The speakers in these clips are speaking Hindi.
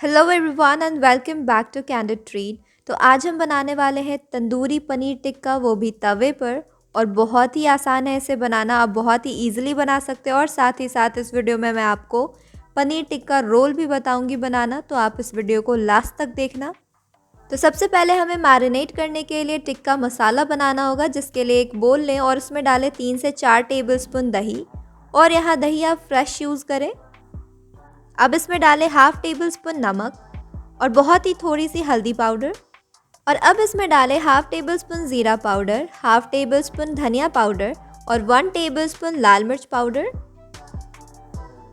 Hello everyone and welcome back to candid treat. तो आज हम बनाने वाले हैं तंदूरी पनीर टिक्का, वो भी तवे पर। और बहुत ही आसान है इसे बनाना, आप बहुत ही इजीली बना सकते हो। और साथ ही साथ इस वीडियो में मैं आपको पनीर टिक्का रोल भी बताऊंगी बनाना, तो आप इस वीडियो को लास्ट तक देखना। तो सबसे पहले हमें मैरिनेट करने के लिए टिक्का मसाला बनाना होगा, जिसके लिए एक बोल लें और उसमें डालें 3 से 4 टेबलस्पून दही। और यहाँ दही आप फ्रेश यूज़ करें। अब इसमें डालें हाफ टेबल स्पून नमक और बहुत ही थोड़ी सी हल्दी पाउडर। और अब इसमें डालें हाफ टेबल स्पून ज़ीरा पाउडर, हाफ टेबल स्पून धनिया पाउडर और 1 टेबल स्पून लाल मिर्च पाउडर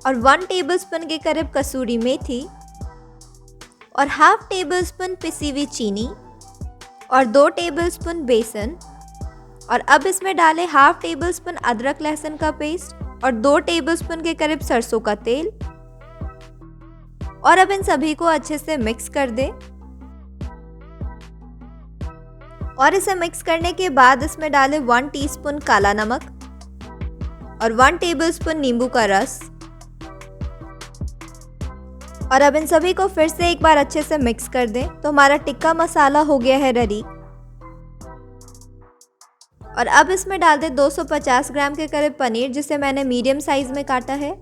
और 1 टेबल स्पून के करीब कसूरी मेथी और हाफ टेबल स्पून पिसी हुई चीनी और 2 टेबल स्पून बेसन। और अब इसमें डालें हाफ टेबल स्पून अदरक लहसुन का पेस्ट और 2 टेबल स्पून के करीब सरसों का तेल। और अब इन सभी को अच्छे से मिक्स कर दें। और इसे मिक्स करने के बाद इसमें डालें 1 टीस्पून काला नमक और 1 टेबलस्पून नींबू का रस। और अब इन सभी को फिर से एक बार अच्छे से मिक्स कर दें। तो हमारा टिक्का मसाला हो गया है रेडी। और अब इसमें डाल दें 250 ग्राम के करीब पनीर, जिसे मैंने मीडियम साइज में काटा है।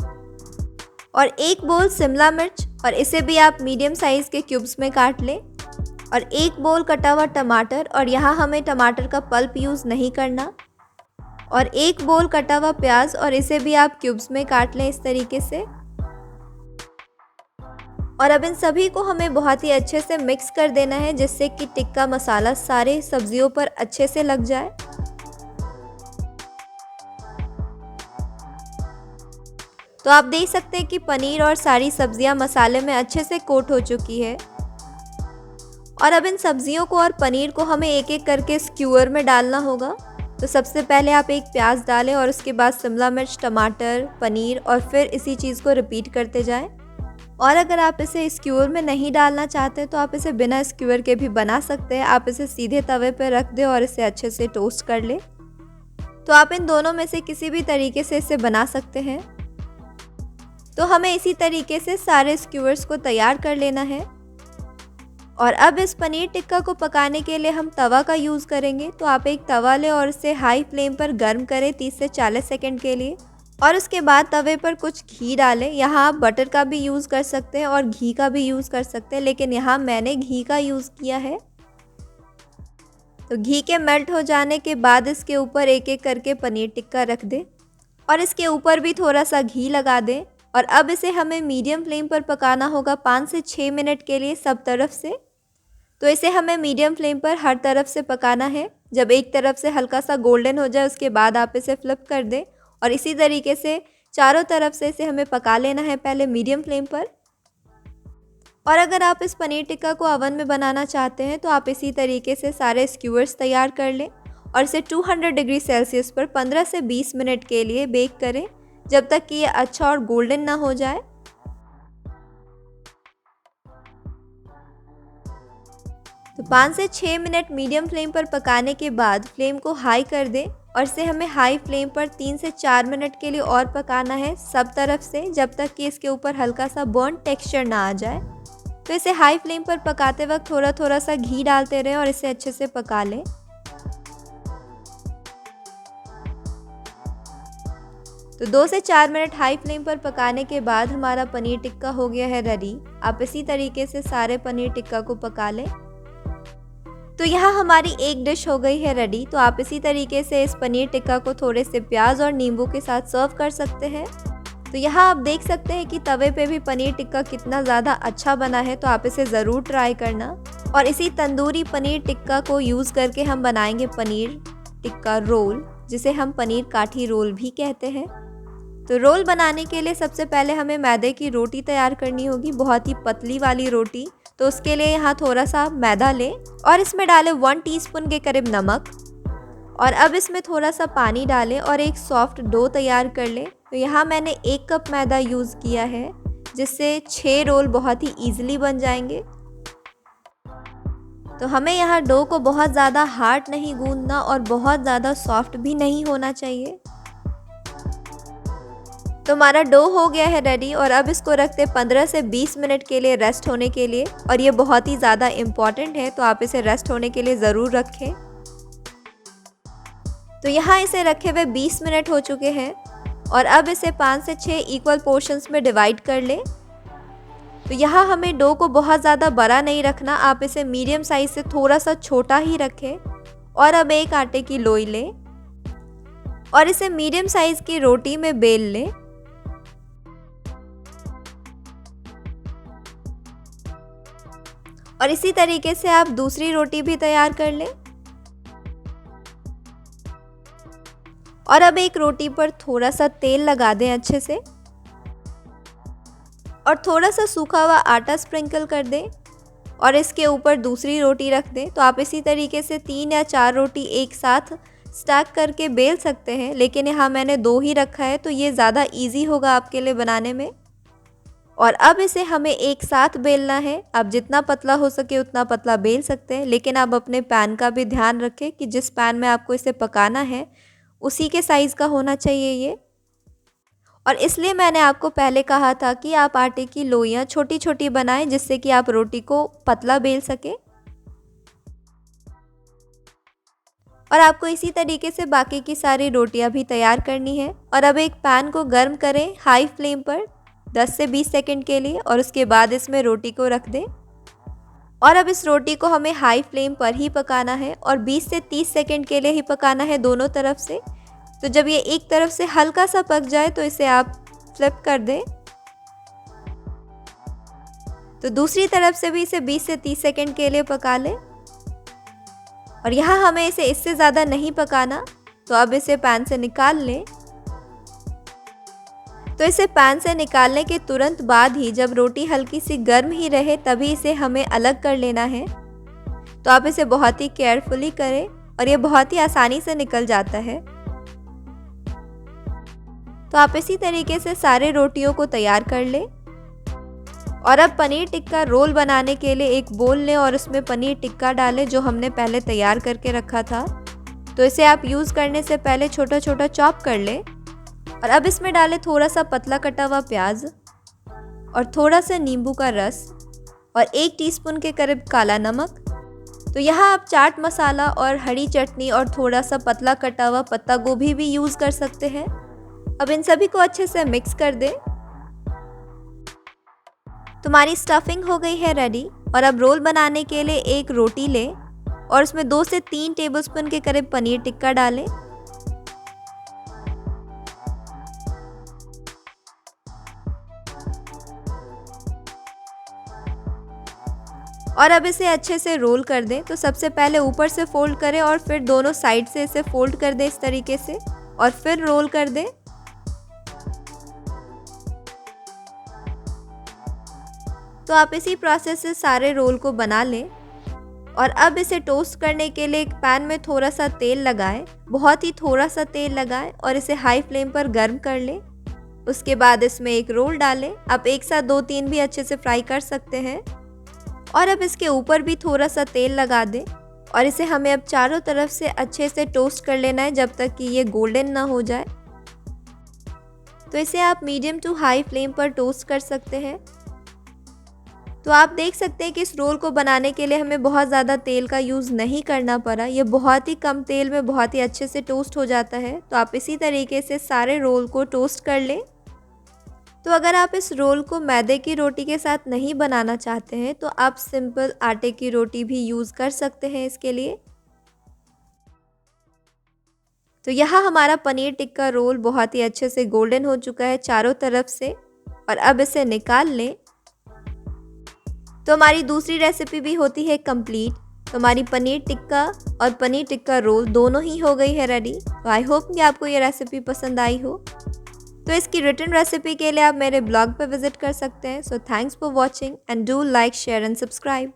और एक बोल शिमला मिर्च, और इसे भी आप मीडियम साइज़ के क्यूब्स में काट लें। और एक बोल कटा हुआ टमाटर, और यहाँ हमें टमाटर का पल्प यूज़ नहीं करना। और एक बोल कटा हुआ प्याज, और इसे भी आप क्यूब्स में काट लें इस तरीके से। और अब इन सभी को हमें बहुत ही अच्छे से मिक्स कर देना है, जिससे कि टिक्का मसाला सारे सब्जियों पर अच्छे से लग जाए। तो आप देख सकते हैं कि पनीर और सारी सब्जियां मसाले में अच्छे से कोट हो चुकी है। और अब इन सब्जियों को और पनीर को हमें एक एक करके स्क्यूअर में डालना होगा। तो सबसे पहले आप एक प्याज डालें और उसके बाद शिमला मिर्च, टमाटर, पनीर, और फिर इसी चीज़ को रिपीट करते जाएं। और अगर आप इसे स्क्यूअर में नहीं डालना चाहते तो आप इसे बिना स्क्यूअर के भी बना सकते हैं। आप इसे सीधे तवे पर रख दें और इसे अच्छे से टोस्ट कर लें। तो आप इन दोनों में से किसी भी तरीके से इसे बना सकते हैं। तो हमें इसी तरीके से सारे स्क्यूअर्स को तैयार कर लेना है। और अब इस पनीर टिक्का को पकाने के लिए हम तवा का यूज़ करेंगे। तो आप एक तवा लें और इसे हाई फ्लेम पर गर्म करें 30 से 40 सेकंड के लिए। और उसके बाद तवे पर कुछ घी डालें। यहाँ आप बटर का भी यूज़ कर सकते हैं और घी का भी यूज़ कर सकते हैं, लेकिन यहाँ मैंने घी का यूज़ किया है। तो घी के मेल्ट हो जाने के बाद इसके ऊपर एक एक करके पनीर टिक्का रख दें और इसके ऊपर भी थोड़ा सा घी लगा दें। और अब इसे हमें मीडियम फ्लेम पर पकाना होगा 5 से 6 मिनट के लिए सब तरफ से। तो इसे हमें मीडियम फ्लेम पर हर तरफ से पकाना है। जब एक तरफ से हल्का सा गोल्डन हो जाए उसके बाद आप इसे फ्लिप कर दें। और इसी तरीके से चारों तरफ से इसे हमें पका लेना है, पहले मीडियम फ्लेम पर। और अगर आप इस पनीर टिक्का को ओवन में बनाना चाहते हैं तो आप इसी तरीके से सारे स्क्यूअर्स तैयार कर लें और इसे 200 डिग्री सेल्सियस पर 15 से 20 मिनट के लिए बेक करें, जब तक कि ये अच्छा और गोल्डन ना हो जाए। तो 5 से 6 मिनट मीडियम फ्लेम पर पकाने के बाद फ्लेम को हाई कर दें और इसे हमें हाई फ्लेम पर 3 से 4 मिनट के लिए और पकाना है सब तरफ से, जब तक कि इसके ऊपर हल्का सा बर्न टेक्सचर ना आ जाए। तो इसे हाई फ्लेम पर पकाते वक्त थोड़ा थोड़ा सा घी डालते रहें और इसे अच्छे से पका लें। तो 2 से 4 मिनट हाई फ्लेम पर पकाने के बाद हमारा पनीर टिक्का हो गया है रेडी। आप इसी तरीके से सारे पनीर टिक्का को पका लें। तो यहाँ हमारी एक डिश हो गई है रेडी। तो आप इसी तरीके से इस पनीर टिक्का को थोड़े से प्याज और नींबू के साथ सर्व कर सकते हैं। तो यहाँ आप देख सकते हैं कि तवे पे भी पनीर टिक्का कितना ज़्यादा अच्छा बना है। तो आप इसे ज़रूर ट्राई करना। और इसी तंदूरी पनीर टिक्का को यूज़ करके हम बनाएंगे पनीर टिक्का रोल, जिसे हम पनीर काठी रोल भी कहते हैं। तो रोल बनाने के लिए सबसे पहले हमें मैदे की रोटी तैयार करनी होगी, बहुत ही पतली वाली रोटी। तो उसके लिए यहाँ थोड़ा सा मैदा लें और इसमें डालें 1 टीस्पून के करीब नमक। और अब इसमें थोड़ा सा पानी डालें और एक सॉफ्ट डो तैयार कर लें। तो यहाँ मैंने 1 कप मैदा यूज़ किया है, जिससे 6 रोल बहुत ही ईजिली बन जाएंगे। तो हमें यहाँ डो को बहुत ज़्यादा हार्ड नहीं गूंदना और बहुत ज़्यादा सॉफ्ट भी नहीं होना चाहिए। तो हमारा डो हो गया है रेडी और अब इसको रखते 15 से 20 मिनट के लिए रेस्ट होने के लिए। और ये बहुत ही ज़्यादा इम्पॉर्टेंट है, तो आप इसे रेस्ट होने के लिए ज़रूर रखें। तो यहाँ इसे रखे हुए 20 मिनट हो चुके हैं और अब इसे 5 से 6 इक्वल पोर्शंस में डिवाइड कर लें। तो यहाँ हमें डो को बहुत ज़्यादा बड़ा नहीं रखना, आप इसे मीडियम साइज़ से थोड़ा सा छोटा ही रखें। और अब एक आटे की लोई लें और इसे मीडियम साइज़ की रोटी में बेल लें। और इसी तरीके से आप दूसरी रोटी भी तैयार कर लें। और अब एक रोटी पर थोड़ा सा तेल लगा दें अच्छे से और थोड़ा सा सूखा हुआ आटा स्प्रिंकल कर दें और इसके ऊपर दूसरी रोटी रख दें। तो आप इसी तरीके से 3 या 4 रोटी एक साथ स्टैक करके बेल सकते हैं, लेकिन यहाँ मैंने 2 ही रखा है तो ये ज़्यादा इजी होगा आपके लिए बनाने में। और अब इसे हमें एक साथ बेलना है। आप जितना पतला हो सके उतना पतला बेल सकते हैं, लेकिन आप अपने पैन का भी ध्यान रखें कि जिस पैन में आपको इसे पकाना है उसी के साइज़ का होना चाहिए ये। और इसलिए मैंने आपको पहले कहा था कि आप आटे की लोइयाँ छोटी छोटी बनाएं, जिससे कि आप रोटी को पतला बेल सकें। और आपको इसी तरीके से बाकी की सारी रोटियां भी तैयार करनी है। और अब एक पैन को गर्म करें हाई फ्लेम पर 10 से 20 सेकंड के लिए और उसके बाद इसमें रोटी को रख दें। और अब इस रोटी को हमें हाई फ्लेम पर ही पकाना है और 20 से 30 सेकंड के लिए ही पकाना है दोनों तरफ से। तो जब ये एक तरफ से हल्का सा पक जाए तो इसे आप फ्लिप कर दें। तो दूसरी तरफ से भी इसे 20 से 30 सेकंड के लिए पका लें। और यहाँ हमें इसे इससे ज़्यादा नहीं पकाना, तो अब इसे पैन से निकाल लें। तो इसे पैन से निकालने के तुरंत बाद ही जब रोटी हल्की सी गर्म ही रहे तभी इसे हमें अलग कर लेना है। तो आप इसे बहुत ही केयरफुली करें और ये बहुत ही आसानी से निकल जाता है। तो आप इसी तरीके से सारे रोटियों को तैयार कर लें। और अब पनीर टिक्का रोल बनाने के लिए एक बोल लें और उसमें पनीर टिक्का डालें जो हमने पहले तैयार करके रखा था। तो इसे आप यूज़ करने से पहले छोटा छोटा चॉप कर लें। और अब इसमें डालें थोड़ा सा पतला कटा हुआ प्याज और थोड़ा सा नींबू का रस और 1 टीस्पून के करीब काला नमक। तो यहाँ आप चाट मसाला और हरी चटनी और थोड़ा सा पतला कटा हुआ पत्ता गोभी भी यूज़ कर सकते हैं। अब इन सभी को अच्छे से मिक्स कर दें। तुम्हारी स्टफिंग हो गई है रेडी। और अब रोल बनाने के लिए एक रोटी लें और उसमें 2 से 3 टेबलस्पून के करीब पनीर टिक्का डालें। और अब इसे अच्छे से रोल कर दें। तो सबसे पहले ऊपर से फोल्ड करें और फिर दोनों साइड से इसे फोल्ड कर दें इस तरीके से और फिर रोल कर दें। तो आप इसी प्रोसेस से सारे रोल को बना लें। और अब इसे टोस्ट करने के लिए एक पैन में थोड़ा सा तेल लगाएं, बहुत ही थोड़ा सा तेल लगाएं और इसे हाई फ्लेम पर गर्म कर लें। उसके बाद इसमें एक रोल डालें। आप एक साथ 2-3 भी अच्छे से फ्राई कर सकते हैं। और अब इसके ऊपर भी थोड़ा सा तेल लगा दें और इसे हमें अब चारों तरफ से अच्छे से टोस्ट कर लेना है जब तक कि ये गोल्डन ना हो जाए। तो इसे आप मीडियम टू हाई फ्लेम पर टोस्ट कर सकते हैं। तो आप देख सकते हैं कि इस रोल को बनाने के लिए हमें बहुत ज़्यादा तेल का यूज़ नहीं करना पड़ा। ये बहुत ही कम तेल में बहुत ही अच्छे से टोस्ट हो जाता है। तो आप इसी तरीके से सारे रोल को टोस्ट कर लें। तो अगर आप इस रोल को मैदे की रोटी के साथ नहीं बनाना चाहते हैं तो आप सिंपल आटे की रोटी भी यूज़ कर सकते हैं इसके लिए। तो यहाँ हमारा पनीर टिक्का रोल बहुत ही अच्छे से गोल्डन हो चुका है चारों तरफ से। और अब इसे निकाल लें। तो हमारी दूसरी रेसिपी भी होती है कंप्लीट। तो हमारी पनीर टिक्का और पनीर टिक्का रोल दोनों ही हो गई है रेडी। तो आई होप कि आपको ये रेसिपी पसंद आई हो। तो इसकी रिटन रेसिपी के लिए आप मेरे ब्लॉग पर विजिट कर सकते हैं। So thanks for watching and do like share and subscribe.